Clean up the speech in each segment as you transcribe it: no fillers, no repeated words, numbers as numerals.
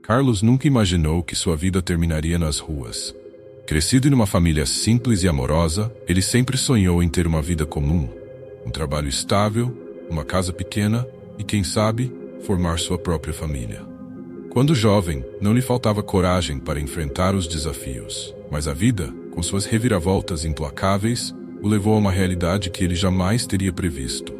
Carlos nunca imaginou que sua vida terminaria nas ruas. Crescido em uma família simples e amorosa, ele sempre sonhou em ter uma vida comum, um trabalho estável, uma casa pequena e, quem sabe, formar sua própria família. Quando jovem, não lhe faltava coragem para enfrentar os desafios, mas a vida, com suas reviravoltas implacáveis, o levou a uma realidade que ele jamais teria previsto.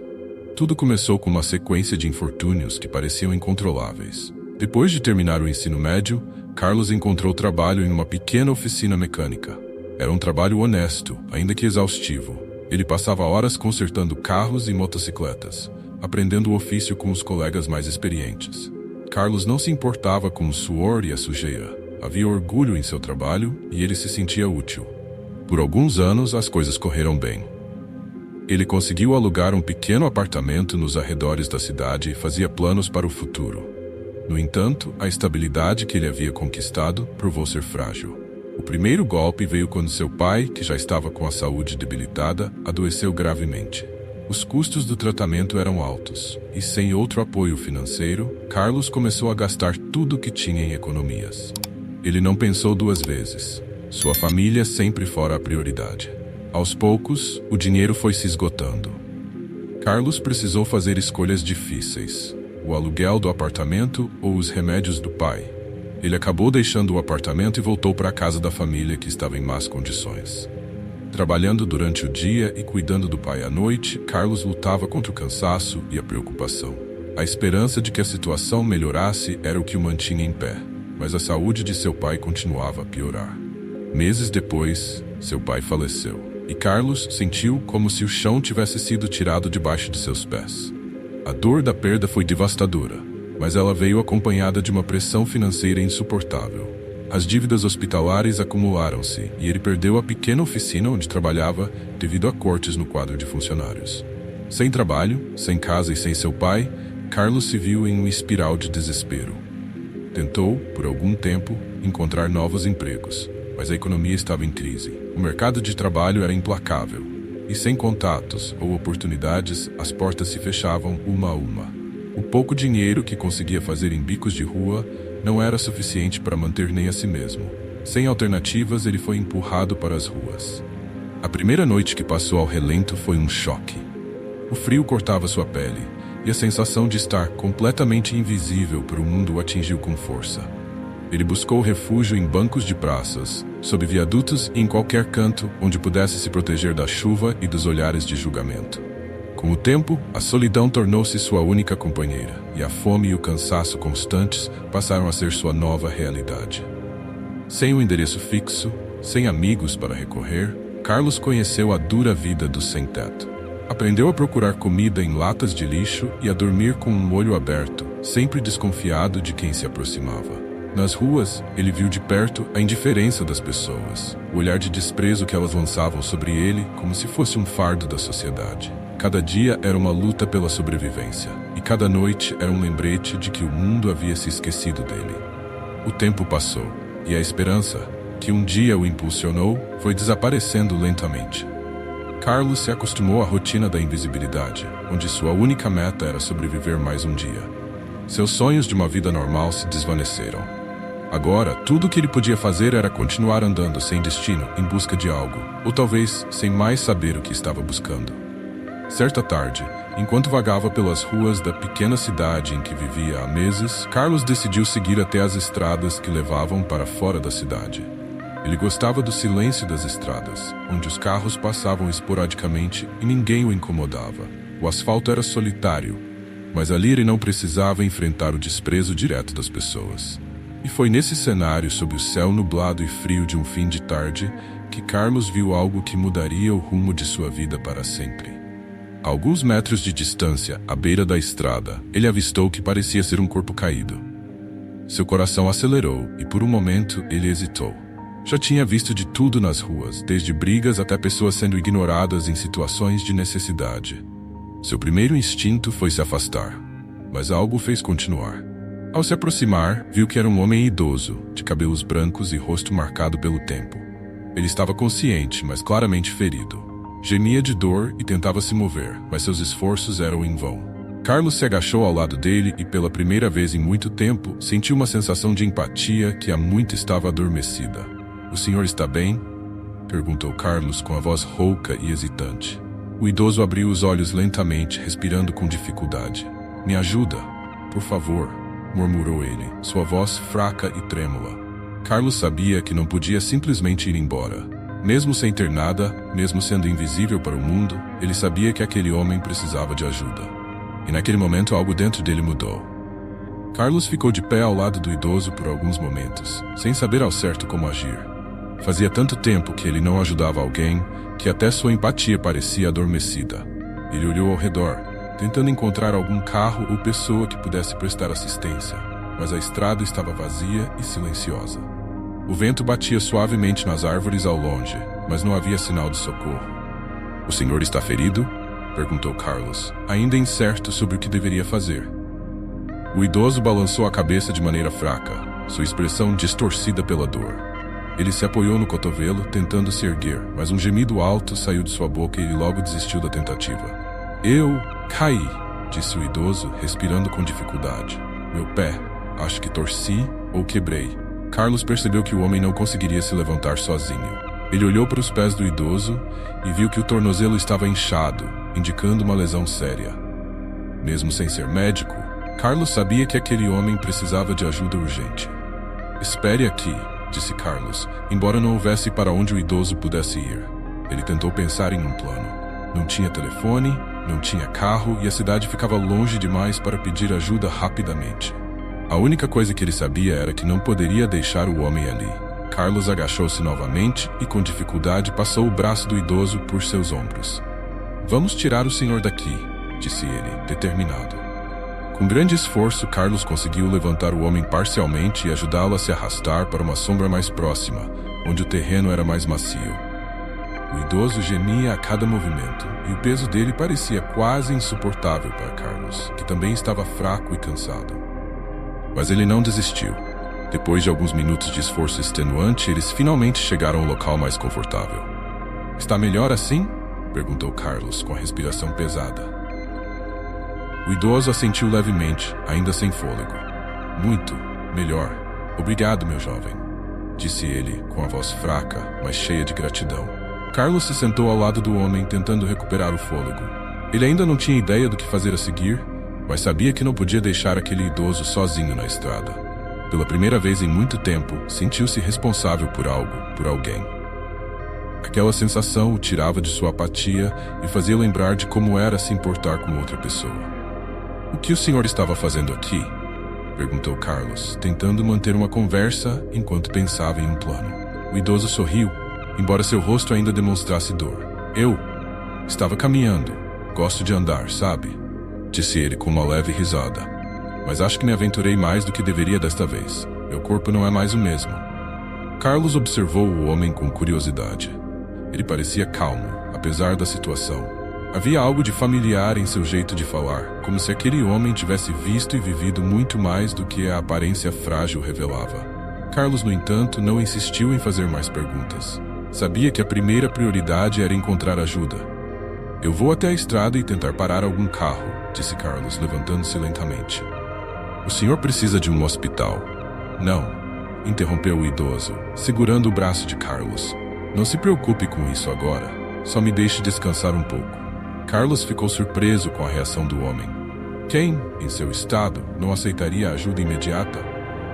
Tudo começou com uma sequência de infortúnios que pareciam incontroláveis. Depois de terminar o ensino médio, Carlos encontrou trabalho em uma pequena oficina mecânica. Era um trabalho honesto, ainda que exaustivo. Ele passava horas consertando carros e motocicletas, aprendendo o ofício com os colegas mais experientes. Carlos não se importava com o suor e a sujeira. Havia orgulho em seu trabalho e ele se sentia útil. Por alguns anos, as coisas correram bem. Ele conseguiu alugar um pequeno apartamento nos arredores da cidade e fazia planos para o futuro. No entanto, a estabilidade que ele havia conquistado provou ser frágil. O primeiro golpe veio quando seu pai, que já estava com a saúde debilitada, adoeceu gravemente. Os custos do tratamento eram altos, e sem outro apoio financeiro, Carlos começou a gastar tudo o que tinha em economias. Ele não pensou duas vezes. Sua família sempre fora a prioridade. Aos poucos, o dinheiro foi se esgotando. Carlos precisou fazer escolhas difíceis: o aluguel do apartamento ou os remédios do pai. Ele acabou deixando o apartamento e voltou para a casa da família, que estava em más condições. Trabalhando durante o dia e cuidando do pai à noite, Carlos lutava contra o cansaço e a preocupação. A esperança de que a situação melhorasse era o que o mantinha em pé, mas a saúde de seu pai continuava a piorar. Meses depois, seu pai faleceu, e Carlos sentiu como se o chão tivesse sido tirado debaixo de seus pés. A dor da perda foi devastadora, mas ela veio acompanhada de uma pressão financeira insuportável. As dívidas hospitalares acumularam-se e ele perdeu a pequena oficina onde trabalhava devido a cortes no quadro de funcionários. Sem trabalho, sem casa e sem seu pai, Carlos se viu em uma espiral de desespero. Tentou, por algum tempo, encontrar novos empregos, mas a economia estava em crise. O mercado de trabalho era implacável, e sem contatos ou oportunidades, as portas se fechavam uma a uma. O pouco dinheiro que conseguia fazer em bicos de rua não era suficiente para manter nem a si mesmo. Sem alternativas, ele foi empurrado para as ruas. A primeira noite que passou ao relento foi um choque. O frio cortava sua pele, e a sensação de estar completamente invisível para o mundo o atingiu com força. Ele buscou refúgio em bancos de praças, sob viadutos e em qualquer canto onde pudesse se proteger da chuva e dos olhares de julgamento. Com o tempo, a solidão tornou-se sua única companheira, e a fome e o cansaço constantes passaram a ser sua nova realidade. Sem um endereço fixo, sem amigos para recorrer, Carlos conheceu a dura vida do sem-teto. Aprendeu a procurar comida em latas de lixo e a dormir com um olho aberto, sempre desconfiado de quem se aproximava. Nas ruas, ele viu de perto a indiferença das pessoas, o olhar de desprezo que elas lançavam sobre ele como se fosse um fardo da sociedade. Cada dia era uma luta pela sobrevivência, e cada noite era um lembrete de que o mundo havia se esquecido dele. O tempo passou, e a esperança, que um dia o impulsionou, foi desaparecendo lentamente. Carlos se acostumou à rotina da invisibilidade, onde sua única meta era sobreviver mais um dia. Seus sonhos de uma vida normal se desvaneceram. Agora, tudo o que ele podia fazer era continuar andando sem destino, em busca de algo, ou talvez sem mais saber o que estava buscando. Certa tarde, enquanto vagava pelas ruas da pequena cidade em que vivia há meses, Carlos decidiu seguir até as estradas que levavam para fora da cidade. Ele gostava do silêncio das estradas, onde os carros passavam esporadicamente e ninguém o incomodava. O asfalto era solitário, mas ali ele não precisava enfrentar o desprezo direto das pessoas. E foi nesse cenário, sob o céu nublado e frio de um fim de tarde, que Carlos viu algo que mudaria o rumo de sua vida para sempre. A alguns metros de distância, à beira da estrada, ele avistou o que parecia ser um corpo caído. Seu coração acelerou e, por um momento, ele hesitou. Já tinha visto de tudo nas ruas, desde brigas até pessoas sendo ignoradas em situações de necessidade. Seu primeiro instinto foi se afastar, mas algo o fez continuar. Ao se aproximar, viu que era um homem idoso, de cabelos brancos e rosto marcado pelo tempo. Ele estava consciente, mas claramente ferido. Gemia de dor e tentava se mover, mas seus esforços eram em vão. Carlos se agachou ao lado dele e, pela primeira vez em muito tempo, sentiu uma sensação de empatia que há muito estava adormecida. "O senhor está bem?" perguntou Carlos com a voz rouca e hesitante. O idoso abriu os olhos lentamente, respirando com dificuldade. "Me ajuda, por favor", murmurou ele, sua voz fraca e trêmula. Carlos sabia que não podia simplesmente ir embora. Mesmo sem ter nada, mesmo sendo invisível para o mundo, ele sabia que aquele homem precisava de ajuda. E naquele momento algo dentro dele mudou. Carlos ficou de pé ao lado do idoso por alguns momentos, sem saber ao certo como agir. Fazia tanto tempo que ele não ajudava alguém, que até sua empatia parecia adormecida. Ele olhou ao redor, tentando encontrar algum carro ou pessoa que pudesse prestar assistência, mas a estrada estava vazia e silenciosa. O vento batia suavemente nas árvores ao longe, mas não havia sinal de socorro. "O senhor está ferido?" perguntou Carlos, ainda incerto sobre o que deveria fazer. O idoso balançou a cabeça de maneira fraca, sua expressão distorcida pela dor. Ele se apoiou no cotovelo, tentando se erguer, mas um gemido alto saiu de sua boca e ele logo desistiu da tentativa. "Eu caí", disse o idoso, respirando com dificuldade. "Meu pé, acho que torci ou quebrei." Carlos percebeu que o homem não conseguiria se levantar sozinho. Ele olhou para os pés do idoso e viu que o tornozelo estava inchado, indicando uma lesão séria. Mesmo sem ser médico, Carlos sabia que aquele homem precisava de ajuda urgente. "Espere aqui", disse Carlos, embora não houvesse para onde o idoso pudesse ir. Ele tentou pensar em um plano. Não tinha telefone, não tinha carro e a cidade ficava longe demais para pedir ajuda rapidamente. A única coisa que ele sabia era que não poderia deixar o homem ali. Carlos agachou-se novamente e com dificuldade passou o braço do idoso por seus ombros. "Vamos tirar o senhor daqui", disse ele, determinado. Com grande esforço, Carlos conseguiu levantar o homem parcialmente e ajudá-lo a se arrastar para uma sombra mais próxima, onde o terreno era mais macio. O idoso gemia a cada movimento, e o peso dele parecia quase insuportável para Carlos, que também estava fraco e cansado. Mas ele não desistiu. Depois de alguns minutos de esforço extenuante, eles finalmente chegaram ao local mais confortável. "Está melhor assim?" perguntou Carlos, com a respiração pesada. O idoso assentiu levemente, ainda sem fôlego. "Muito melhor. Obrigado, meu jovem", disse ele, com a voz fraca, mas cheia de gratidão. Carlos se sentou ao lado do homem, tentando recuperar o fôlego. Ele ainda não tinha ideia do que fazer a seguir, mas sabia que não podia deixar aquele idoso sozinho na estrada. Pela primeira vez em muito tempo, sentiu-se responsável por algo, por alguém. Aquela sensação o tirava de sua apatia e fazia lembrar de como era se importar com outra pessoa. "O que o senhor estava fazendo aqui?" perguntou Carlos, tentando manter uma conversa enquanto pensava em um plano. O idoso sorriu, embora seu rosto ainda demonstrasse dor. "Eu estava caminhando. Gosto de andar, sabe?" disse ele com uma leve risada. "Mas acho que me aventurei mais do que deveria desta vez. Meu corpo não é mais o mesmo." Carlos observou o homem com curiosidade. Ele parecia calmo, apesar da situação. Havia algo de familiar em seu jeito de falar, como se aquele homem tivesse visto e vivido muito mais do que a aparência frágil revelava. Carlos, no entanto, não insistiu em fazer mais perguntas. Sabia que a primeira prioridade era encontrar ajuda. "Eu vou até a estrada e tentar parar algum carro", disse Carlos, levantando-se lentamente. "O senhor precisa de um hospital." "Não", interrompeu o idoso, segurando o braço de Carlos. "Não se preocupe com isso agora. Só me deixe descansar um pouco." Carlos ficou surpreso com a reação do homem. Quem, em seu estado, não aceitaria ajuda imediata?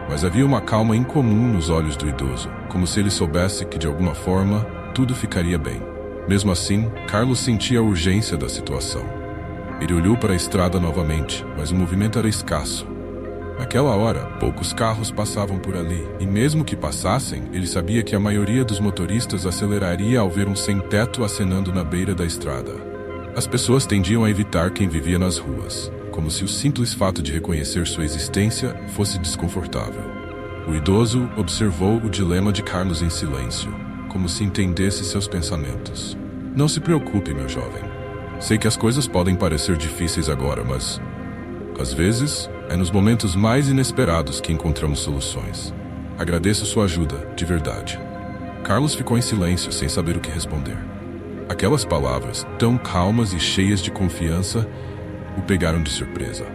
Mas havia uma calma incomum nos olhos do idoso, como se ele soubesse que, de alguma forma, tudo ficaria bem. Mesmo assim, Carlos sentia a urgência da situação. Ele olhou para a estrada novamente, mas o movimento era escasso. Naquela hora, poucos carros passavam por ali, e mesmo que passassem, ele sabia que a maioria dos motoristas aceleraria ao ver um sem-teto acenando na beira da estrada. As pessoas tendiam a evitar quem vivia nas ruas, como se o simples fato de reconhecer sua existência fosse desconfortável. O idoso observou o dilema de Carlos em silêncio, como se entendesse seus pensamentos. "Não se preocupe, meu jovem. Sei que as coisas podem parecer difíceis agora, mas às vezes é nos momentos mais inesperados que encontramos soluções. Agradeço sua ajuda, de verdade." Carlos ficou em silêncio, sem saber o que responder. Aquelas palavras, tão calmas e cheias de confiança, o pegaram de surpresa.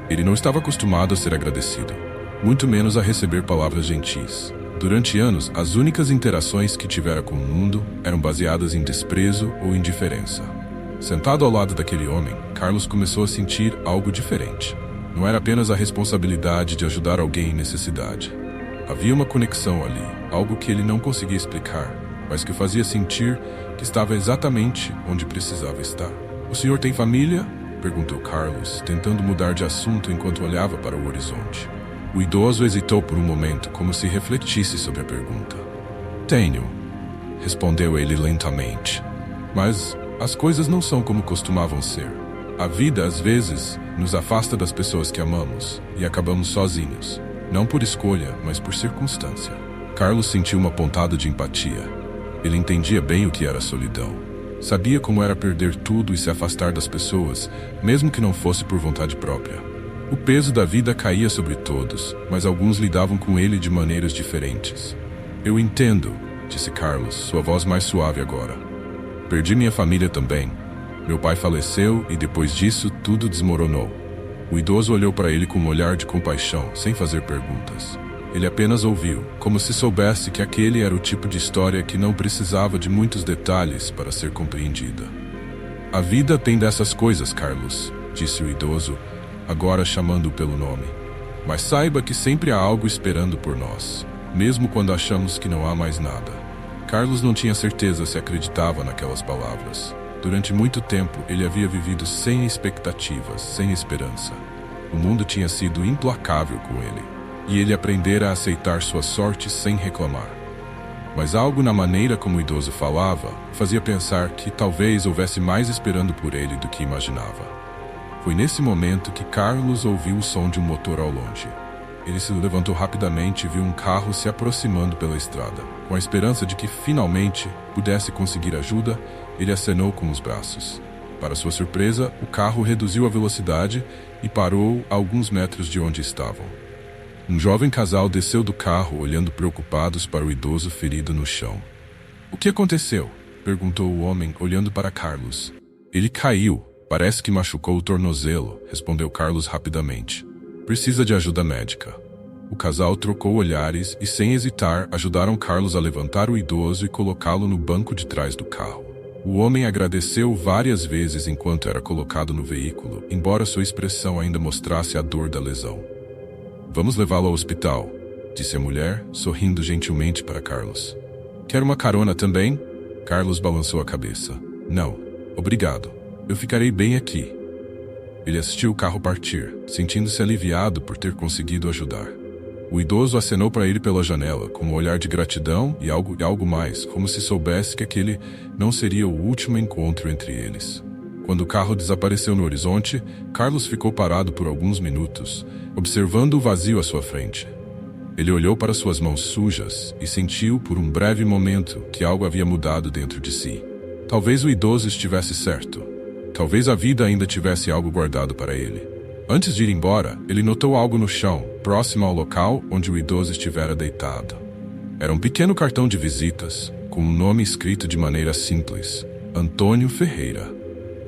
Ele não estava acostumado a ser agradecido, muito menos a receber palavras gentis. Durante anos, as únicas interações que tivera com o mundo eram baseadas em desprezo ou indiferença. Sentado ao lado daquele homem, Carlos começou a sentir algo diferente. Não era apenas a responsabilidade de ajudar alguém em necessidade. Havia uma conexão ali, algo que ele não conseguia explicar, mas que o fazia sentir que estava exatamente onde precisava estar. "O senhor tem família?" perguntou Carlos, tentando mudar de assunto enquanto olhava para o horizonte. O idoso hesitou por um momento, como se refletisse sobre a pergunta. "Tenho", respondeu ele lentamente. "Mas as coisas não são como costumavam ser. A vida, às vezes, nos afasta das pessoas que amamos e acabamos sozinhos. Não por escolha, mas por circunstância." Carlos sentiu uma pontada de empatia. Ele entendia bem o que era solidão. Sabia como era perder tudo e se afastar das pessoas, mesmo que não fosse por vontade própria. O peso da vida caía sobre todos, mas alguns lidavam com ele de maneiras diferentes. "Eu entendo", disse Carlos, sua voz mais suave agora. "Perdi minha família também. Meu pai faleceu e depois disso tudo desmoronou." O idoso olhou para ele com um olhar de compaixão, sem fazer perguntas. Ele apenas ouviu, como se soubesse que aquele era o tipo de história que não precisava de muitos detalhes para ser compreendida. "A vida tem dessas coisas, Carlos", disse o idoso, agora chamando-o pelo nome. "Mas saiba que sempre há algo esperando por nós, mesmo quando achamos que não há mais nada." Carlos não tinha certeza se acreditava naquelas palavras. Durante muito tempo, ele havia vivido sem expectativas, sem esperança. O mundo tinha sido implacável com ele, e ele aprendera a aceitar sua sorte sem reclamar. Mas algo na maneira como o idoso falava fazia pensar que talvez houvesse mais esperando por ele do que imaginava. Foi nesse momento que Carlos ouviu o som de um motor ao longe. Ele se levantou rapidamente e viu um carro se aproximando pela estrada. Com a esperança de que finalmente pudesse conseguir ajuda, ele acenou com os braços. Para sua surpresa, o carro reduziu a velocidade e parou a alguns metros de onde estavam. Um jovem casal desceu do carro, olhando preocupados para o idoso ferido no chão. "O que aconteceu?" perguntou o homem, olhando para Carlos. "Ele caiu. Parece que machucou o tornozelo", respondeu Carlos rapidamente. "Precisa de ajuda médica." O casal trocou olhares e, sem hesitar, ajudaram Carlos a levantar o idoso e colocá-lo no banco de trás do carro. O homem agradeceu várias vezes enquanto era colocado no veículo, embora sua expressão ainda mostrasse a dor da lesão. "Vamos levá-lo ao hospital", disse a mulher, sorrindo gentilmente para Carlos. "Quer uma carona também?" Carlos balançou a cabeça. "Não, obrigado. Eu ficarei bem aqui." Ele assistiu o carro partir, sentindo-se aliviado por ter conseguido ajudar. O idoso acenou para ele pela janela, com um olhar de gratidão e algo mais, como se soubesse que aquele não seria o último encontro entre eles. Quando o carro desapareceu no horizonte, Carlos ficou parado por alguns minutos, observando o vazio à sua frente. Ele olhou para suas mãos sujas e sentiu por um breve momento que algo havia mudado dentro de si. Talvez o idoso estivesse certo. Talvez a vida ainda tivesse algo guardado para ele. Antes de ir embora, ele notou algo no chão, próximo ao local onde o idoso estivera deitado. Era um pequeno cartão de visitas, com um nome escrito de maneira simples: Antônio Ferreira.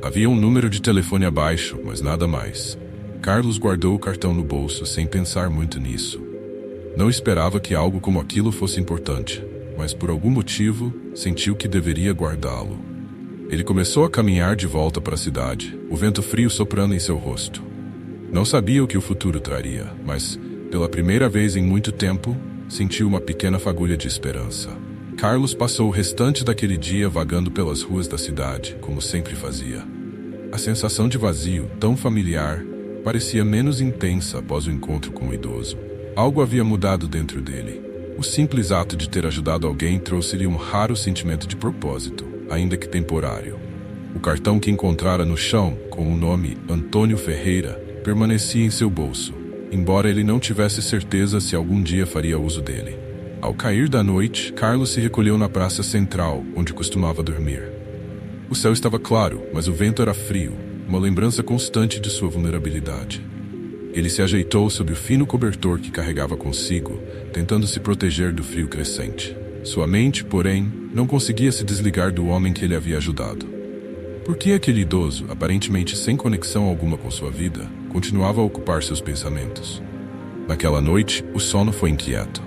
Havia um número de telefone abaixo, mas nada mais. Carlos guardou o cartão no bolso sem pensar muito nisso. Não esperava que algo como aquilo fosse importante, mas por algum motivo sentiu que deveria guardá-lo. Ele começou a caminhar de volta para a cidade, o vento frio soprando em seu rosto. Não sabia o que o futuro traria, mas, pela primeira vez em muito tempo, sentiu uma pequena fagulha de esperança. Carlos passou o restante daquele dia vagando pelas ruas da cidade, como sempre fazia. A sensação de vazio, tão familiar, parecia menos intensa após o encontro com o idoso. Algo havia mudado dentro dele. O simples ato de ter ajudado alguém trouxe-lhe um raro sentimento de propósito, ainda que temporário. O cartão que encontrara no chão, com o nome Antônio Ferreira, permanecia em seu bolso, embora ele não tivesse certeza se algum dia faria uso dele. Ao cair da noite, Carlos se recolheu na praça central, onde costumava dormir. O céu estava claro, mas o vento era frio, uma lembrança constante de sua vulnerabilidade. Ele se ajeitou sob o fino cobertor que carregava consigo, tentando se proteger do frio crescente. Sua mente, porém, não conseguia se desligar do homem que ele havia ajudado. Por que aquele idoso, aparentemente sem conexão alguma com sua vida, continuava a ocupar seus pensamentos? Naquela noite, o sono foi inquieto.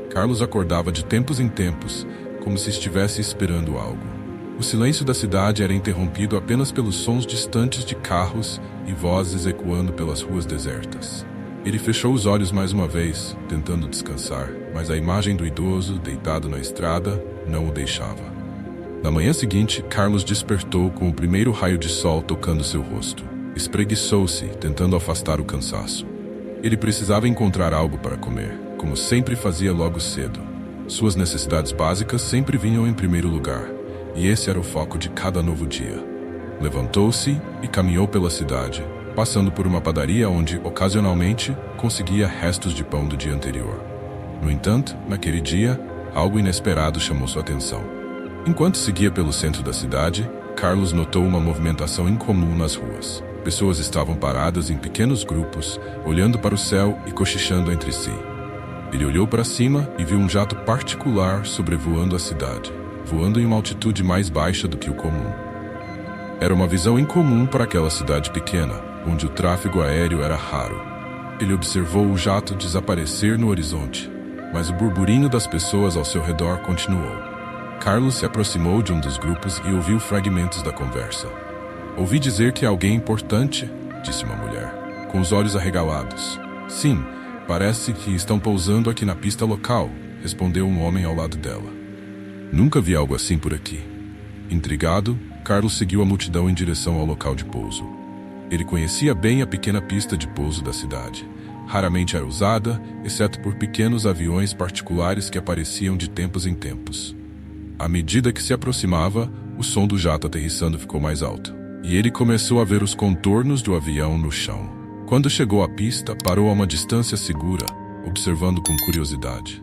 Carlos acordava de tempos em tempos, como se estivesse esperando algo. O silêncio da cidade era interrompido apenas pelos sons distantes de carros e vozes ecoando pelas ruas desertas. Ele fechou os olhos mais uma vez, tentando descansar, mas a imagem do idoso, deitado na estrada, não o deixava. Na manhã seguinte, Carlos despertou com o primeiro raio de sol tocando seu rosto. Espreguiçou-se, tentando afastar o cansaço. Ele precisava encontrar algo para comer, como sempre fazia logo cedo. Suas necessidades básicas sempre vinham em primeiro lugar, e esse era o foco de cada novo dia. Levantou-se e caminhou pela cidade, passando por uma padaria onde, ocasionalmente, conseguia restos de pão do dia anterior. No entanto, naquele dia, algo inesperado chamou sua atenção. Enquanto seguia pelo centro da cidade, Carlos notou uma movimentação incomum nas ruas. Pessoas estavam paradas em pequenos grupos, olhando para o céu e cochichando entre si. Ele olhou para cima e viu um jato particular sobrevoando a cidade, voando em uma altitude mais baixa do que o comum. Era uma visão incomum para aquela cidade pequena, onde o tráfego aéreo era raro. Ele observou o jato desaparecer no horizonte, mas o burburinho das pessoas ao seu redor continuou. Carlos se aproximou de um dos grupos e ouviu fragmentos da conversa. "Ouvi dizer que é alguém importante", disse uma mulher, com os olhos arregalados. "Sim, parece que estão pousando aqui na pista local", respondeu um homem ao lado dela. "Nunca vi algo assim por aqui." Intrigado, Carlos seguiu a multidão em direção ao local de pouso. Ele conhecia bem a pequena pista de pouso da cidade. Raramente era usada, exceto por pequenos aviões particulares que apareciam de tempos em tempos. À medida que se aproximava, o som do jato aterrissando ficou mais alto, e ele começou a ver os contornos do avião no chão. Quando chegou à pista, parou a uma distância segura, observando com curiosidade.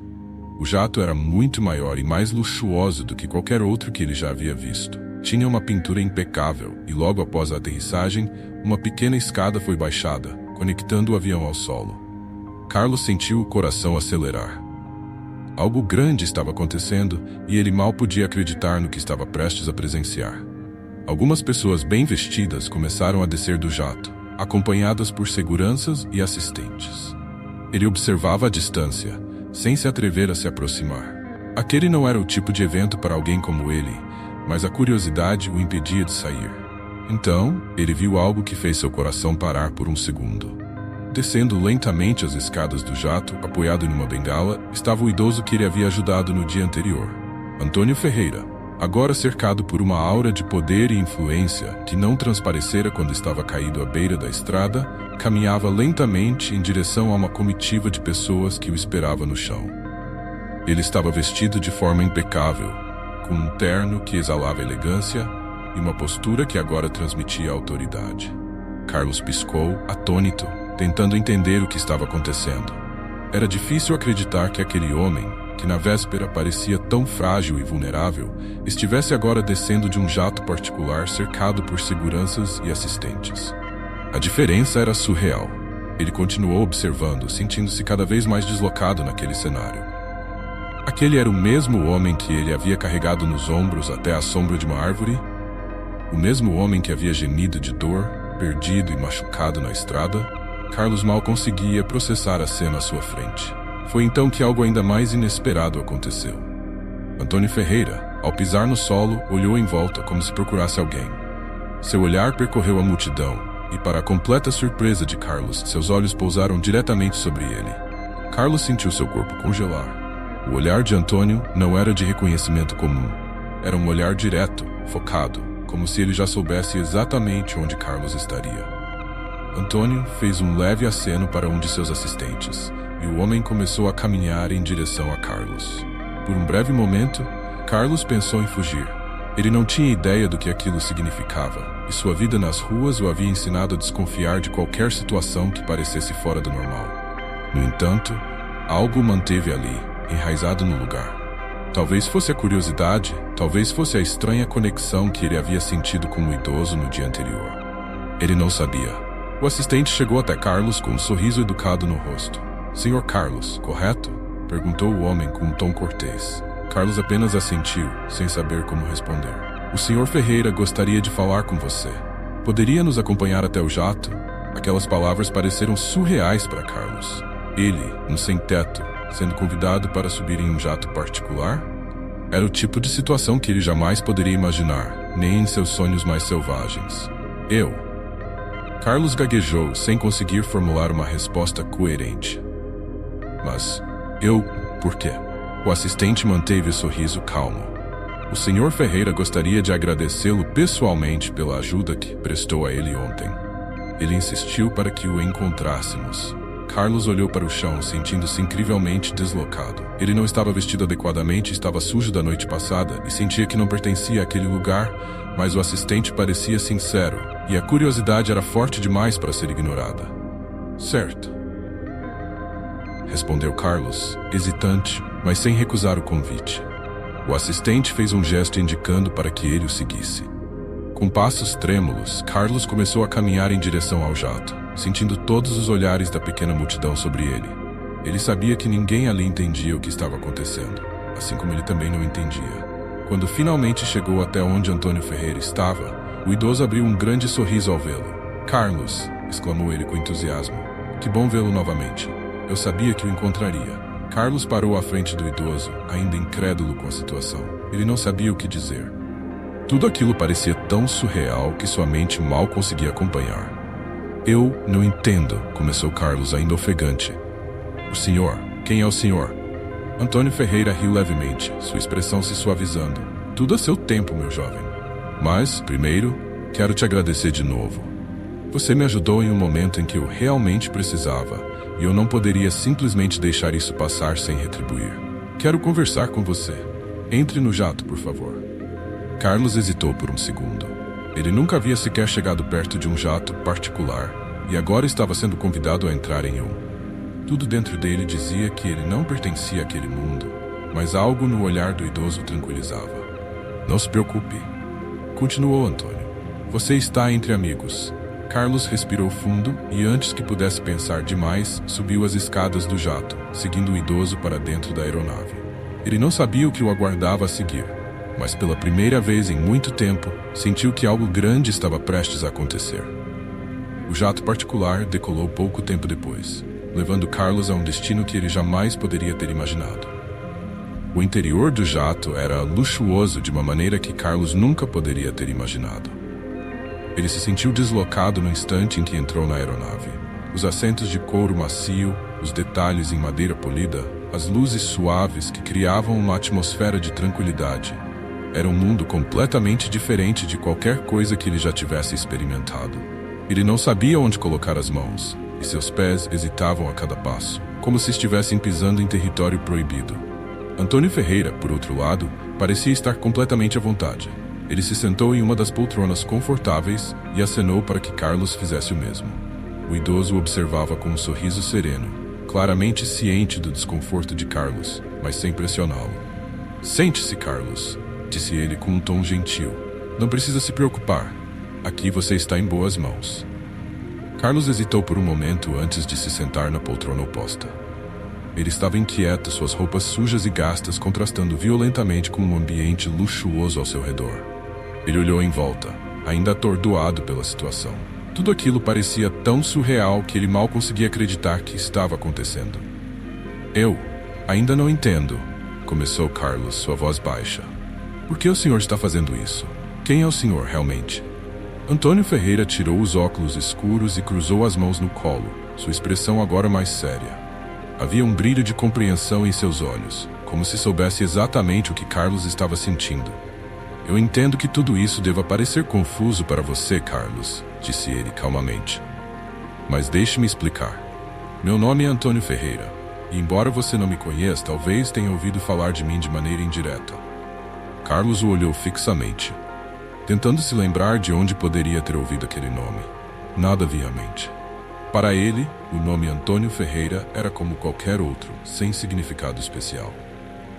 O jato era muito maior e mais luxuoso do que qualquer outro que ele já havia visto. Tinha uma pintura impecável, e logo após a aterrissagem, uma pequena escada foi baixada, conectando o avião ao solo. Carlos sentiu o coração acelerar. Algo grande estava acontecendo e ele mal podia acreditar no que estava prestes a presenciar. Algumas pessoas bem vestidas começaram a descer do jato, acompanhadas por seguranças e assistentes. Ele observava à distância, sem se atrever a se aproximar. Aquele não era o tipo de evento para alguém como ele, mas a curiosidade o impedia de sair. Então, ele viu algo que fez seu coração parar por um segundo. Descendo lentamente as escadas do jato, apoiado em uma bengala, estava o idoso que ele havia ajudado no dia anterior, Antônio Ferreira. Agora cercado por uma aura de poder e influência que não transparecera quando estava caído à beira da estrada, caminhava lentamente em direção a uma comitiva de pessoas que o esperava no chão. Ele estava vestido de forma impecável, com um terno que exalava elegância e uma postura que agora transmitia autoridade. Carlos piscou, atônito, tentando entender o que estava acontecendo. Era difícil acreditar que aquele homem, que na véspera parecia tão frágil e vulnerável, estivesse agora descendo de um jato particular cercado por seguranças e assistentes. A diferença era surreal. Ele continuou observando, sentindo-se cada vez mais deslocado naquele cenário. Aquele era o mesmo homem que ele havia carregado nos ombros até a sombra de uma árvore? O mesmo homem que havia gemido de dor, perdido e machucado na estrada? Carlos mal conseguia processar a cena à sua frente. Foi então que algo ainda mais inesperado aconteceu. Antônio Ferreira, ao pisar no solo, olhou em volta como se procurasse alguém. Seu olhar percorreu a multidão, e para a completa surpresa de Carlos, seus olhos pousaram diretamente sobre ele. Carlos sentiu seu corpo congelar. O olhar de Antônio não era de reconhecimento comum. Era um olhar direto, focado, como se ele já soubesse exatamente onde Carlos estaria. Antônio fez um leve aceno para um de seus assistentes, e o homem começou a caminhar em direção a Carlos. Por um breve momento, Carlos pensou em fugir. Ele não tinha ideia do que aquilo significava, e sua vida nas ruas o havia ensinado a desconfiar de qualquer situação que parecesse fora do normal. No entanto, algo o manteve ali, enraizado no lugar. Talvez fosse a curiosidade, talvez fosse a estranha conexão que ele havia sentido com o idoso no dia anterior. Ele não sabia. O assistente chegou até Carlos com um sorriso educado no rosto. "Senhor Carlos, correto?", perguntou o homem com um tom cortês. Carlos apenas assentiu, sem saber como responder. O Sr. Ferreira gostaria de falar com você. Poderia nos acompanhar até o jato? Aquelas palavras pareceram surreais para Carlos. Ele, um sem-teto, sendo convidado para subir em um jato particular? Era o tipo de situação que ele jamais poderia imaginar, nem em seus sonhos mais selvagens. Carlos gaguejou sem conseguir formular uma resposta coerente. Mas, por quê? O assistente manteve o sorriso calmo. O Sr. Ferreira gostaria de agradecê-lo pessoalmente pela ajuda que prestou a ele ontem. Ele insistiu para que o encontrássemos. Carlos olhou para o chão, sentindo-se incrivelmente deslocado. Ele não estava vestido adequadamente, estava sujo da noite passada e sentia que não pertencia àquele lugar, mas o assistente parecia sincero, e a curiosidade era forte demais para ser ignorada. Certo, respondeu Carlos, hesitante, mas sem recusar o convite. O assistente fez um gesto indicando para que ele o seguisse. Com passos trêmulos, Carlos começou a caminhar em direção ao jato, sentindo todos os olhares da pequena multidão sobre ele. Ele sabia que ninguém ali entendia o que estava acontecendo, assim como ele também não entendia. Quando finalmente chegou até onde Antônio Ferreira estava, o idoso abriu um grande sorriso ao vê-lo. "Carlos", exclamou ele com entusiasmo, "que bom vê-lo novamente. Eu sabia que o encontraria." Carlos parou à frente do idoso, ainda incrédulo com a situação. Ele não sabia o que dizer. Tudo aquilo parecia tão surreal que sua mente mal conseguia acompanhar. "Eu não entendo", começou Carlos, ainda ofegante. "O senhor? Quem é o senhor?" Antônio Ferreira riu levemente, sua expressão se suavizando. "Tudo a seu tempo, meu jovem. Mas, primeiro, quero te agradecer de novo. Você me ajudou em um momento em que eu realmente precisava, e eu não poderia simplesmente deixar isso passar sem retribuir. Quero conversar com você. Entre no jato, por favor." Carlos hesitou por um segundo. Ele nunca havia sequer chegado perto de um jato particular, e agora estava sendo convidado a entrar em um. Tudo dentro dele dizia que ele não pertencia àquele mundo, mas algo no olhar do idoso o tranquilizava. "Não se preocupe", continuou Antônio. "Você está entre amigos." Carlos respirou fundo e, antes que pudesse pensar demais, subiu as escadas do jato, seguindo o idoso para dentro da aeronave. Ele não sabia o que o aguardava a seguir, mas pela primeira vez em muito tempo, sentiu que algo grande estava prestes a acontecer. O jato particular decolou pouco tempo depois, levando Carlos a um destino que ele jamais poderia ter imaginado. O interior do jato era luxuoso de uma maneira que Carlos nunca poderia ter imaginado. Ele se sentiu deslocado no instante em que entrou na aeronave. Os assentos de couro macio, os detalhes em madeira polida, as luzes suaves que criavam uma atmosfera de tranquilidade. Era um mundo completamente diferente de qualquer coisa que ele já tivesse experimentado. Ele não sabia onde colocar as mãos, e seus pés hesitavam a cada passo, como se estivessem pisando em território proibido. Antônio Ferreira, por outro lado, parecia estar completamente à vontade. Ele se sentou em uma das poltronas confortáveis e acenou para que Carlos fizesse o mesmo. O idoso o observava com um sorriso sereno, claramente ciente do desconforto de Carlos, mas sem pressioná-lo. "Sente-se, Carlos", disse ele com um tom gentil. "Não precisa se preocupar. Aqui você está em boas mãos." Carlos hesitou por um momento antes de se sentar na poltrona oposta. Ele estava inquieto, suas roupas sujas e gastas contrastando violentamente com um ambiente luxuoso ao seu redor. Ele olhou em volta, ainda atordoado pela situação. Tudo aquilo parecia tão surreal que ele mal conseguia acreditar que estava acontecendo. "Eu ainda não entendo", começou Carlos, sua voz baixa. "Por que o senhor está fazendo isso? Quem é o senhor realmente?" Antônio Ferreira tirou os óculos escuros e cruzou as mãos no colo, sua expressão agora mais séria. Havia um brilho de compreensão em seus olhos, como se soubesse exatamente o que Carlos estava sentindo. "Eu entendo que tudo isso deva parecer confuso para você, Carlos", disse ele calmamente. "Mas deixe-me explicar. Meu nome é Antônio Ferreira, e embora você não me conheça, talvez tenha ouvido falar de mim de maneira indireta." Carlos o olhou fixamente, tentando se lembrar de onde poderia ter ouvido aquele nome. Nada vinha à mente. Para ele, o nome Antônio Ferreira era como qualquer outro, sem significado especial.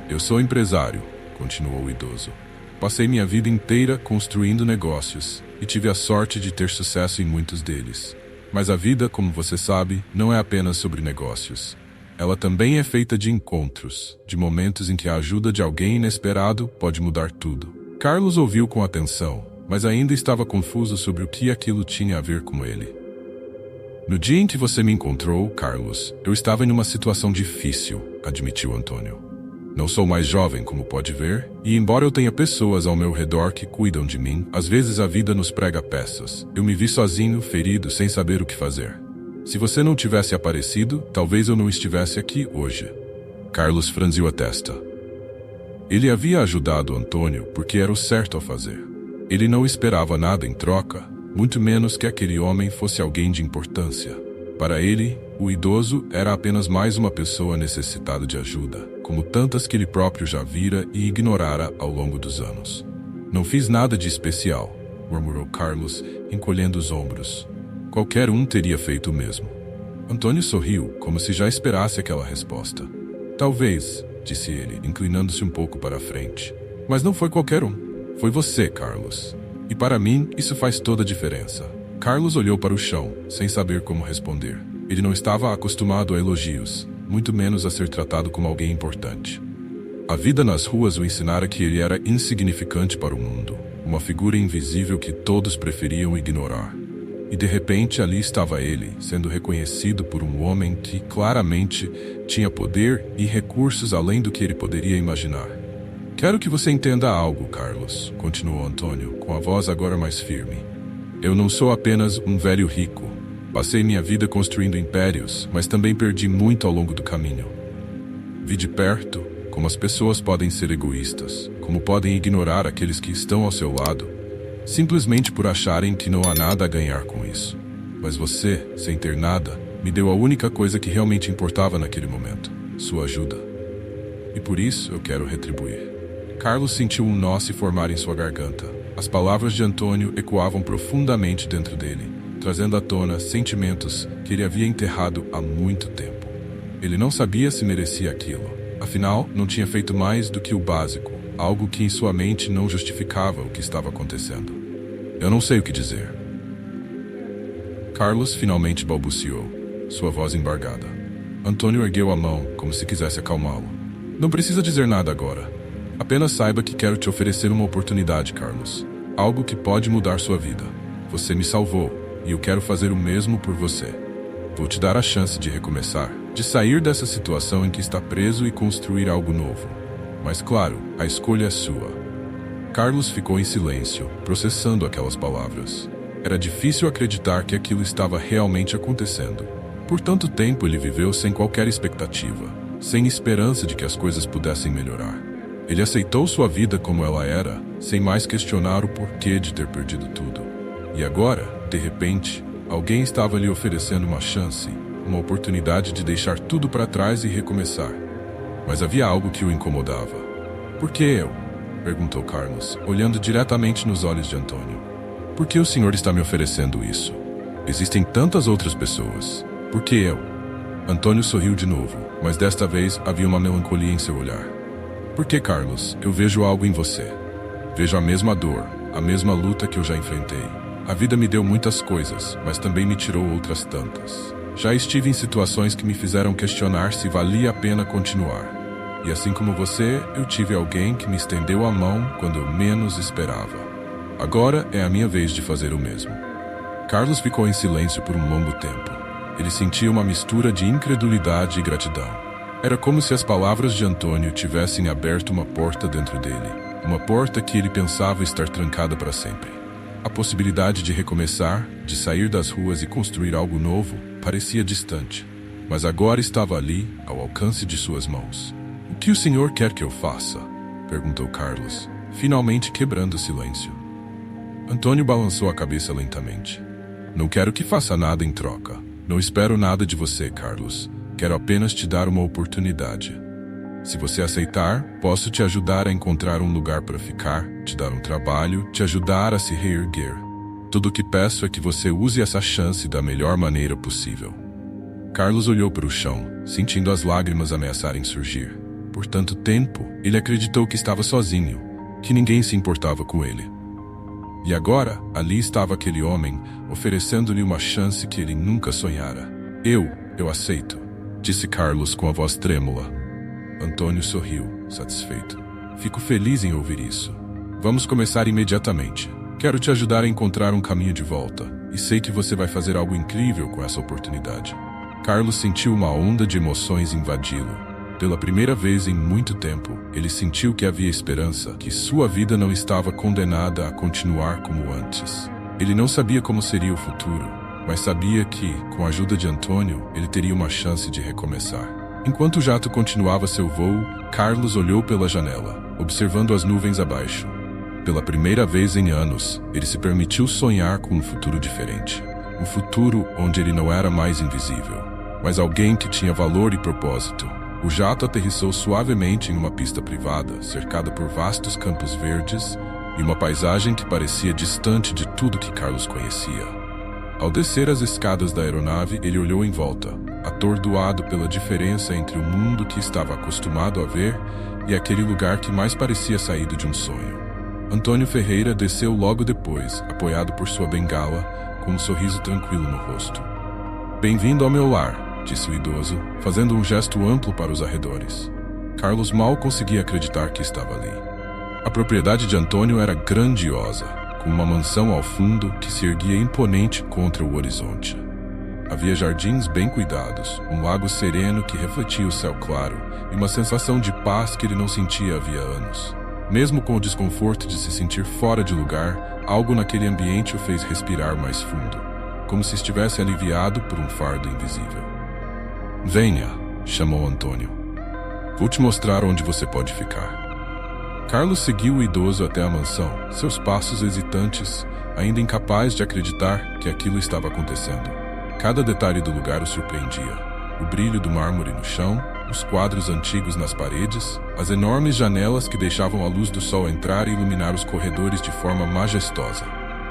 "Eu sou empresário", continuou o idoso. "Passei minha vida inteira construindo negócios e tive a sorte de ter sucesso em muitos deles. Mas a vida, como você sabe, não é apenas sobre negócios. Ela também é feita de encontros, de momentos em que a ajuda de alguém inesperado pode mudar tudo." Carlos ouviu com atenção, mas ainda estava confuso sobre o que aquilo tinha a ver com ele. No dia em que você me encontrou, Carlos, eu estava em uma situação difícil, admitiu Antônio. Não sou mais jovem, como pode ver, e embora eu tenha pessoas ao meu redor que cuidam de mim, às vezes a vida nos prega peças. Eu me vi sozinho, ferido, sem saber o que fazer. Se você não tivesse aparecido, talvez eu não estivesse aqui hoje. Carlos franziu a testa. Ele havia ajudado Antônio porque era o certo a fazer. Ele não esperava nada em troca, muito menos que aquele homem fosse alguém de importância. Para ele, o idoso era apenas mais uma pessoa necessitada de ajuda, como tantas que ele próprio já vira e ignorara ao longo dos anos. Não fiz nada de especial, murmurou Carlos, encolhendo os ombros. Qualquer um teria feito o mesmo. Antônio sorriu, como se já esperasse aquela resposta. Talvez, disse ele, inclinando-se um pouco para a frente. Mas não foi qualquer um. Foi você, Carlos. E para mim, isso faz toda a diferença. Carlos olhou para o chão, sem saber como responder. Ele não estava acostumado a elogios, muito menos a ser tratado como alguém importante. A vida nas ruas o ensinara que ele era insignificante para o mundo, uma figura invisível que todos preferiam ignorar. E de repente ali estava ele, sendo reconhecido por um homem que claramente tinha poder e recursos além do que ele poderia imaginar. Quero que você entenda algo, Carlos, continuou Antônio, com a voz agora mais firme. Eu não sou apenas um velho rico. Passei minha vida construindo impérios, mas também perdi muito ao longo do caminho. Vi de perto como as pessoas podem ser egoístas, como podem ignorar aqueles que estão ao seu lado, simplesmente por acharem que não há nada a ganhar com isso. Mas você, sem ter nada, me deu a única coisa que realmente importava naquele momento, sua ajuda. E por isso eu quero retribuir. Carlos sentiu um nó se formar em sua garganta. As palavras de Antônio ecoavam profundamente dentro dele, trazendo à tona sentimentos que ele havia enterrado há muito tempo. Ele não sabia se merecia aquilo. Afinal, não tinha feito mais do que o básico, algo que em sua mente não justificava o que estava acontecendo. Eu não sei o que dizer. Carlos finalmente balbuciou, sua voz embargada. Antônio ergueu a mão, como se quisesse acalmá-lo. Não precisa dizer nada agora. Apenas saiba que quero te oferecer uma oportunidade, Carlos. Algo que pode mudar sua vida. Você me salvou, e eu quero fazer o mesmo por você. Vou te dar a chance de recomeçar, de sair dessa situação em que está preso e construir algo novo. Mas claro, a escolha é sua. Carlos ficou em silêncio, processando aquelas palavras. Era difícil acreditar que aquilo estava realmente acontecendo. Por tanto tempo ele viveu sem qualquer expectativa, sem esperança de que as coisas pudessem melhorar. Ele aceitou sua vida como ela era, sem mais questionar o porquê de ter perdido tudo. E agora, de repente, alguém estava lhe oferecendo uma chance, uma oportunidade de deixar tudo para trás e recomeçar. Mas havia algo que o incomodava. Por que eu? Perguntou Carlos, olhando diretamente nos olhos de Antônio. Por que o senhor está me oferecendo isso? Existem tantas outras pessoas. Por que eu? Antônio sorriu de novo, mas desta vez havia uma melancolia em seu olhar. Por que, Carlos? Eu vejo algo em você. Vejo a mesma dor, a mesma luta que eu já enfrentei. A vida me deu muitas coisas, mas também me tirou outras tantas. Já estive em situações que me fizeram questionar se valia a pena continuar. E assim como você, eu tive alguém que me estendeu a mão quando eu menos esperava. Agora é a minha vez de fazer o mesmo. Carlos ficou em silêncio por um longo tempo. Ele sentia uma mistura de incredulidade e gratidão. Era como se as palavras de Antônio tivessem aberto uma porta dentro dele. Uma porta que ele pensava estar trancada para sempre. A possibilidade de recomeçar, de sair das ruas e construir algo novo, parecia distante. Mas agora estava ali, ao alcance de suas mãos. O que o senhor quer que eu faça? Perguntou Carlos, finalmente quebrando o silêncio. Antônio balançou a cabeça lentamente. Não quero que faça nada em troca. Não espero nada de você, Carlos. Quero apenas te dar uma oportunidade. Se você aceitar, posso te ajudar a encontrar um lugar para ficar, te dar um trabalho, te ajudar a se reerguer. Tudo o que peço é que você use essa chance da melhor maneira possível. Carlos olhou para o chão, sentindo as lágrimas ameaçarem surgir. Por tanto tempo, ele acreditou que estava sozinho, que ninguém se importava com ele. E agora, ali estava aquele homem, oferecendo-lhe uma chance que ele nunca sonhara. Eu aceito, disse Carlos com a voz trêmula. Antônio sorriu, satisfeito. Fico feliz em ouvir isso. Vamos começar imediatamente. Quero te ajudar a encontrar um caminho de volta, e sei que você vai fazer algo incrível com essa oportunidade. Carlos sentiu uma onda de emoções invadi-lo. Pela primeira vez em muito tempo, ele sentiu que havia esperança, que sua vida não estava condenada a continuar como antes. Ele não sabia como seria o futuro, mas sabia que, com a ajuda de Antônio, ele teria uma chance de recomeçar. Enquanto o jato continuava seu voo, Carlos olhou pela janela, observando as nuvens abaixo. Pela primeira vez em anos, ele se permitiu sonhar com um futuro diferente. Um futuro onde ele não era mais invisível, mas alguém que tinha valor e propósito. O jato aterrissou suavemente em uma pista privada, cercada por vastos campos verdes e uma paisagem que parecia distante de tudo que Carlos conhecia. Ao descer as escadas da aeronave, ele olhou em volta, atordoado pela diferença entre o mundo que estava acostumado a ver e aquele lugar que mais parecia saído de um sonho. Antônio Ferreira desceu logo depois, apoiado por sua bengala, com um sorriso tranquilo no rosto. "Bem-vindo ao meu lar", disse o idoso, fazendo um gesto amplo para os arredores. Carlos mal conseguia acreditar que estava ali. A propriedade de Antônio era grandiosa, com uma mansão ao fundo que se erguia imponente contra o horizonte. Havia jardins bem cuidados, um lago sereno que refletia o céu claro e uma sensação de paz que ele não sentia havia anos. Mesmo com o desconforto de se sentir fora de lugar, algo naquele ambiente o fez respirar mais fundo, como se estivesse aliviado por um fardo invisível. "Venha", chamou Antônio. "Vou te mostrar onde você pode ficar." Carlos seguiu o idoso até a mansão, seus passos hesitantes, ainda incapaz de acreditar que aquilo estava acontecendo. Cada detalhe do lugar o surpreendia. O brilho do mármore no chão, os quadros antigos nas paredes, as enormes janelas que deixavam a luz do sol entrar e iluminar os corredores de forma majestosa.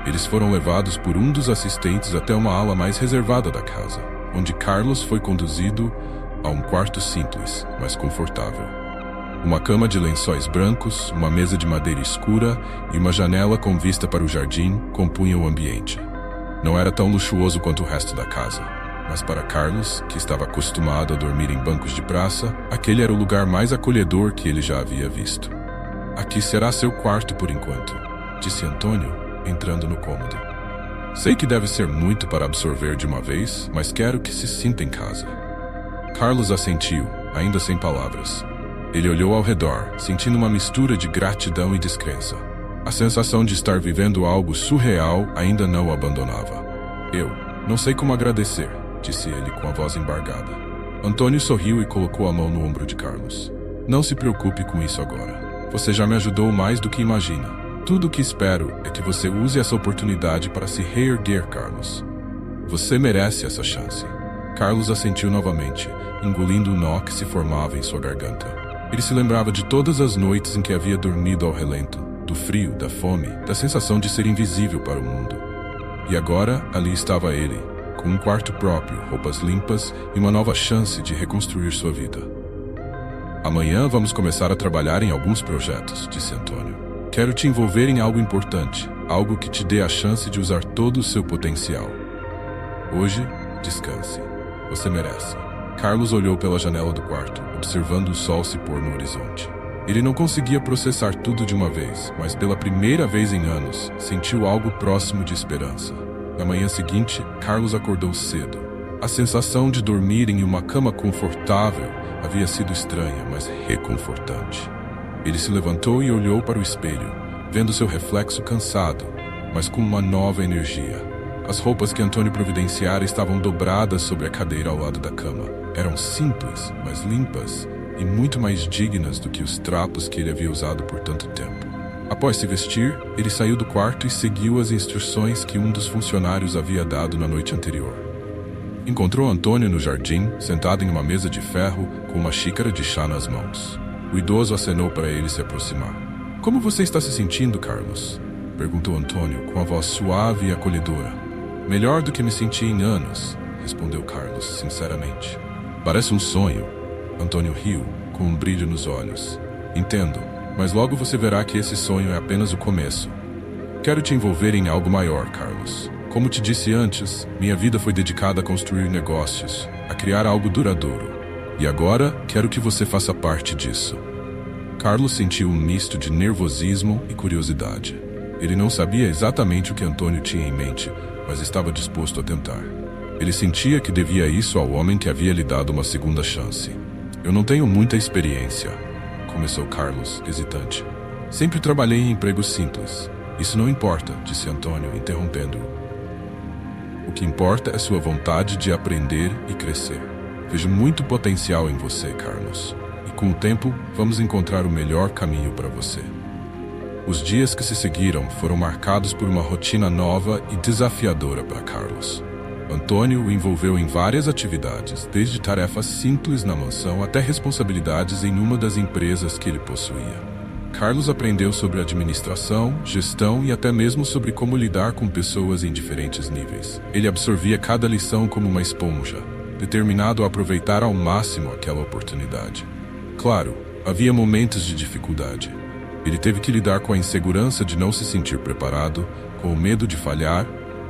Eles foram levados por um dos assistentes até uma ala mais reservada da casa, onde Carlos foi conduzido a um quarto simples, mas confortável. Uma cama de lençóis brancos, uma mesa de madeira escura e uma janela com vista para o jardim compunham o ambiente. Não era tão luxuoso quanto o resto da casa, mas para Carlos, que estava acostumado a dormir em bancos de praça, aquele era o lugar mais acolhedor que ele já havia visto. "Aqui será seu quarto por enquanto", disse Antônio, entrando no cômodo. "Sei que deve ser muito para absorver de uma vez, mas quero que se sinta em casa." Carlos assentiu, ainda sem palavras. Ele olhou ao redor, sentindo uma mistura de gratidão e descrença. A sensação de estar vivendo algo surreal ainda não o abandonava. "Eu não sei como agradecer", disse ele com a voz embargada. Antônio sorriu e colocou a mão no ombro de Carlos. "Não se preocupe com isso agora. Você já me ajudou mais do que imagina. Tudo o que espero é que você use essa oportunidade para se reerguer, Carlos. Você merece essa chance." Carlos assentiu novamente, engolindo o nó que se formava em sua garganta. Ele se lembrava de todas as noites em que havia dormido ao relento, do frio, da fome, da sensação de ser invisível para o mundo. E agora, ali estava ele, com um quarto próprio, roupas limpas e uma nova chance de reconstruir sua vida. "Amanhã vamos começar a trabalhar em alguns projetos", disse Antônio. "Quero te envolver em algo importante, algo que te dê a chance de usar todo o seu potencial. Hoje, descanse. Você merece." Carlos olhou pela janela do quarto, observando o sol se pôr no horizonte. Ele não conseguia processar tudo de uma vez, mas pela primeira vez em anos, sentiu algo próximo de esperança. Na manhã seguinte, Carlos acordou cedo. A sensação de dormir em uma cama confortável havia sido estranha, mas reconfortante. Ele se levantou e olhou para o espelho, vendo seu reflexo cansado, mas com uma nova energia. As roupas que Antônio providenciara estavam dobradas sobre a cadeira ao lado da cama. Eram simples, mas limpas, e muito mais dignas do que os trapos que ele havia usado por tanto tempo. Após se vestir, ele saiu do quarto e seguiu as instruções que um dos funcionários havia dado na noite anterior. Encontrou Antônio no jardim, sentado em uma mesa de ferro, com uma xícara de chá nas mãos. O idoso acenou para ele se aproximar. "Como você está se sentindo, Carlos?" perguntou Antônio, com a voz suave e acolhedora. "Melhor do que me senti em anos", respondeu Carlos, sinceramente. "Parece um sonho." Antônio riu, com um brilho nos olhos. "Entendo, mas logo você verá que esse sonho é apenas o começo. Quero te envolver em algo maior, Carlos. Como te disse antes, minha vida foi dedicada a construir negócios, a criar algo duradouro. E agora, quero que você faça parte disso." Carlos sentiu um misto de nervosismo e curiosidade. Ele não sabia exatamente o que Antônio tinha em mente, mas estava disposto a tentar. Ele sentia que devia isso ao homem que havia lhe dado uma segunda chance. Eu não tenho muita experiência, começou Carlos, hesitante. Sempre trabalhei em empregos simples. Isso não importa, disse Antônio, interrompendo-o. O que importa é sua vontade de aprender e crescer. Vejo muito potencial em você, Carlos. E com o tempo, vamos encontrar o melhor caminho para você. Os dias que se seguiram foram marcados por uma rotina nova e desafiadora para Carlos. Antônio o envolveu em várias atividades, desde tarefas simples na mansão até responsabilidades em uma das empresas que ele possuía. Carlos aprendeu sobre administração, gestão e até mesmo sobre como lidar com pessoas em diferentes níveis. Ele absorvia cada lição como uma esponja, determinado a aproveitar ao máximo aquela oportunidade. Claro, havia momentos de dificuldade. Ele teve que lidar com a insegurança de não se sentir preparado, com o medo de falhar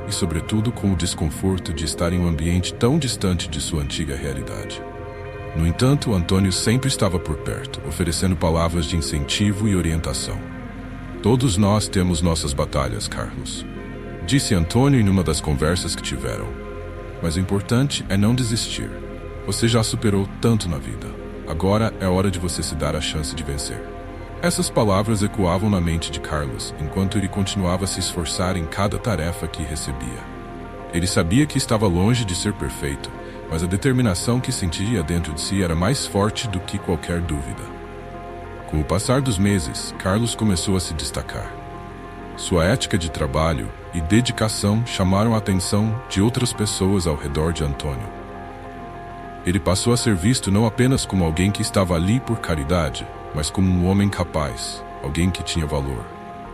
e, sobretudo, com o desconforto de estar em um ambiente tão distante de sua antiga realidade. No entanto, Antônio sempre estava por perto, oferecendo palavras de incentivo e orientação. Todos nós temos nossas batalhas, Carlos, disse Antônio em uma das conversas que tiveram. Mas o importante é não desistir. Você já superou tanto na vida. Agora é hora de você se dar a chance de vencer. Essas palavras ecoavam na mente de Carlos, enquanto ele continuava a se esforçar em cada tarefa que recebia. Ele sabia que estava longe de ser perfeito, mas a determinação que sentia dentro de si era mais forte do que qualquer dúvida. Com o passar dos meses, Carlos começou a se destacar. Sua ética de trabalho e dedicação chamaram a atenção de outras pessoas ao redor de Antônio. Ele passou a ser visto não apenas como alguém que estava ali por caridade, mas como um homem capaz, alguém que tinha valor.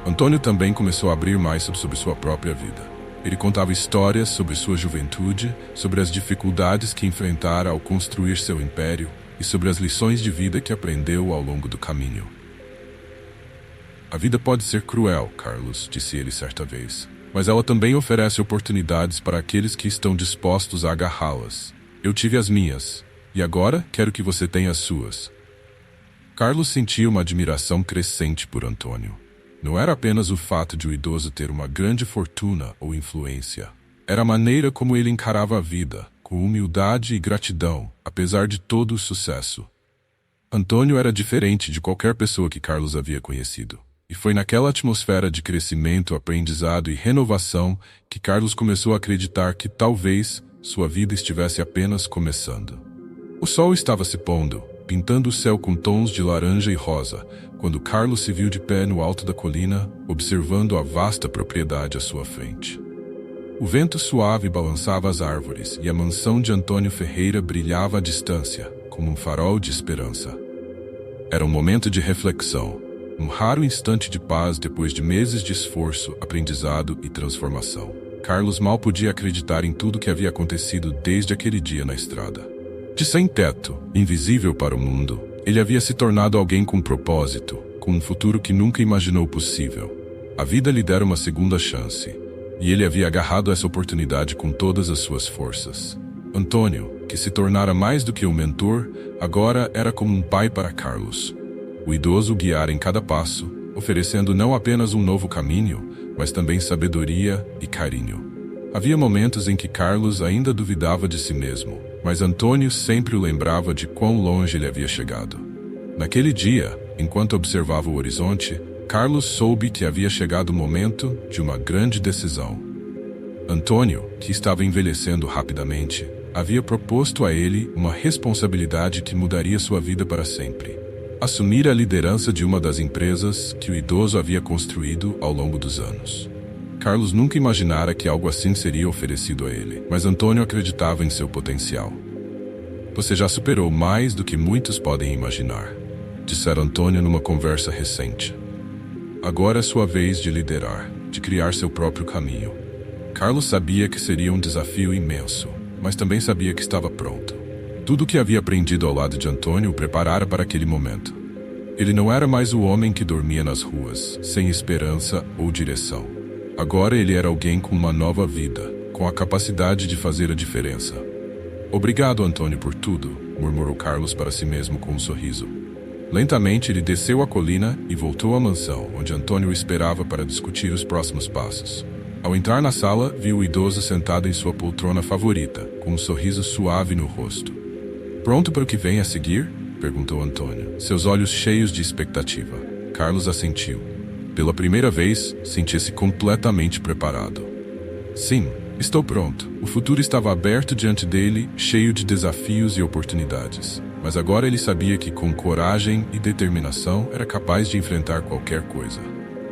Antônio também começou a abrir mais sobre sua própria vida. Ele contava histórias sobre sua juventude, sobre as dificuldades que enfrentara ao construir seu império e sobre as lições de vida que aprendeu ao longo do caminho. A vida pode ser cruel, Carlos, disse ele certa vez, mas ela também oferece oportunidades para aqueles que estão dispostos a agarrá-las. Eu tive as minhas, e agora quero que você tenha as suas. Carlos sentia uma admiração crescente por Antônio. Não era apenas o fato de o idoso ter uma grande fortuna ou influência. Era a maneira como ele encarava a vida, com humildade e gratidão, apesar de todo o sucesso. Antônio era diferente de qualquer pessoa que Carlos havia conhecido. E foi naquela atmosfera de crescimento, aprendizado e renovação que Carlos começou a acreditar que talvez sua vida estivesse apenas começando. O sol estava se pondo, pintando o céu com tons de laranja e rosa, quando Carlos se viu de pé no alto da colina, observando a vasta propriedade à sua frente. O vento suave balançava as árvores e a mansão de Antônio Ferreira brilhava à distância, como um farol de esperança. Era um momento de reflexão, um raro instante de paz depois de meses de esforço, aprendizado e transformação. Carlos mal podia acreditar em tudo que havia acontecido desde aquele dia na estrada. De sem teto, invisível para o mundo, ele havia se tornado alguém com propósito, com um futuro que nunca imaginou possível. A vida lhe dera uma segunda chance, e ele havia agarrado essa oportunidade com todas as suas forças. Antônio, que se tornara mais do que um mentor, agora era como um pai para Carlos. O idoso o guiara em cada passo, oferecendo não apenas um novo caminho, mas também sabedoria e carinho. Havia momentos em que Carlos ainda duvidava de si mesmo, mas Antônio sempre o lembrava de quão longe ele havia chegado. Naquele dia, enquanto observava o horizonte, Carlos soube que havia chegado o momento de uma grande decisão. Antônio, que estava envelhecendo rapidamente, havia proposto a ele uma responsabilidade que mudaria sua vida para sempre. Assumir a liderança de uma das empresas que o idoso havia construído ao longo dos anos. Carlos nunca imaginara que algo assim seria oferecido a ele, mas Antônio acreditava em seu potencial. Você já superou mais do que muitos podem imaginar, dissera Antônio numa conversa recente. Agora é sua vez de liderar, de criar seu próprio caminho. Carlos sabia que seria um desafio imenso, mas também sabia que estava pronto. Tudo o que havia aprendido ao lado de Antônio o preparara para aquele momento. Ele não era mais o homem que dormia nas ruas, sem esperança ou direção. Agora ele era alguém com uma nova vida, com a capacidade de fazer a diferença. Obrigado, Antônio, por tudo, murmurou Carlos para si mesmo com um sorriso. Lentamente ele desceu a colina e voltou à mansão, onde Antônio o esperava para discutir os próximos passos. Ao entrar na sala, viu o idoso sentado em sua poltrona favorita, com um sorriso suave no rosto. "Pronto para o que vem a seguir?" perguntou Antônio, seus olhos cheios de expectativa. Carlos assentiu. Pela primeira vez, sentia-se completamente preparado. "Sim, estou pronto." O futuro estava aberto diante dele, cheio de desafios e oportunidades. Mas agora ele sabia que, com coragem e determinação, era capaz de enfrentar qualquer coisa.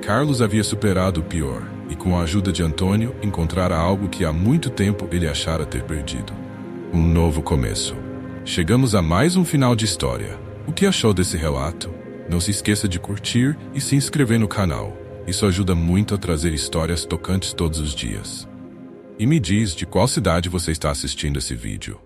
Carlos havia superado o pior, e com a ajuda de Antônio, encontrara algo que há muito tempo ele achara ter perdido. Um novo começo. Chegamos a mais um final de história. O que achou desse relato? Não se esqueça de curtir e se inscrever no canal. Isso ajuda muito a trazer histórias tocantes todos os dias. E me diz de qual cidade você está assistindo esse vídeo.